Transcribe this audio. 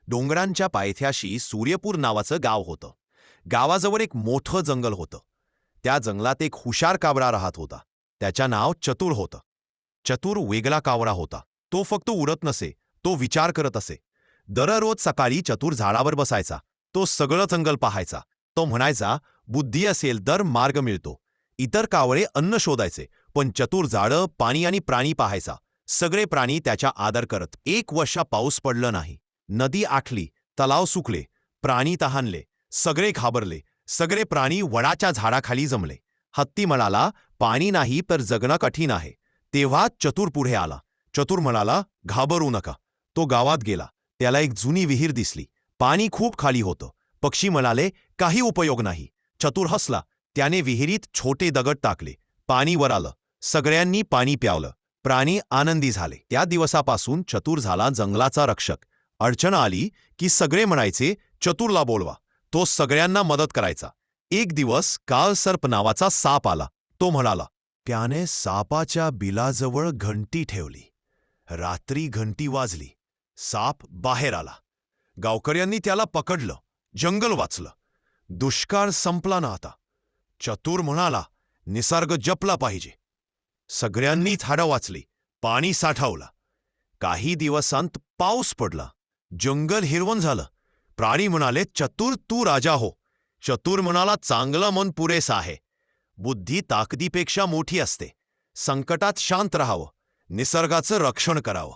डोंगरांच्या पायथ्याशी सूर्यपूर नावाचं गाव होतं. गावाजवळ एक मोठं जंगल होतं. त्या जंगलात एक हुशार कावळा राहत होता. त्याचं नाव चतुर होतं. चतुर वेगळा कावळा होता. तो फक्त उडत नसे, तो विचार करत असे. दररोज सकाळी चतुर झाडावर बसायचा. तो सगळं जंगल पाहायचा. तो म्हणायचा, बुद्धी असेल तर मार्ग मिळतो. इतर कावळे अन्न शोधायचे, पण चतुर झाडं, पाणी आणि प्राणी पाहायचा. सगळे प्राणी त्याचा आदर करत. एक वर्ष पाऊस पडला नाही. नदी आटली, तलाव सुकले, प्राणी तहानले. सगळे घाबरले. सगळे प्राणी वडाच्या झाडाखाली जमले. हत्ती म्हणाला, पाणी नाही तर जगणं कठीण आहे. तेव्हा चतुर पुढे आला. चतुर म्हणाला, घाबरू नका. तो गावात गेला. त्याला एक जुनी विहीर दिसली. पाणी खूप खाली होतं. पक्षी म्हणाले, काही उपयोग नाही. चतुर हसला. त्याने विहिरीत छोटे दगड टाकले. पाणी वर आलं. सगळ्यांनी पाणी प्यावलं. प्राणी आनंदी झाले. त्या दिवसापासून चतुर झाला जंगलाचा रक्षक. अडचण आली की सगळे म्हणायचे, चतुरला बोलवा. तो सगळ्यांना मदत करायचा. एक दिवस काळसर्प नावाचा साप आला. तो म्हणाला, त्याने सापाच्या बिलाजवळ घंटी ठेवली. रात्री घंटी वाजली. साप बाहेर आला. गावकऱ्यांनी त्याला पकडलं. जंगल वाचलं. दुष्काळ संपला ना आता. चतुर म्हणाला, निसर्ग जपला पाहिजे. सगळ्यांनी झाडं वाचली. पाणी साठवलं. काही दिवसांत पाऊस पडला. जंगल हिरवं झालं. प्राणी म्हणाले, चतुर तू राजा हो. चतुर म्हणाला, चांगलं मन पुरेसं आहे. बुद्धी ताकदीपेक्षा मोठी असते. संकटात शांत राहावं. निसर्गाचं रक्षण करावं.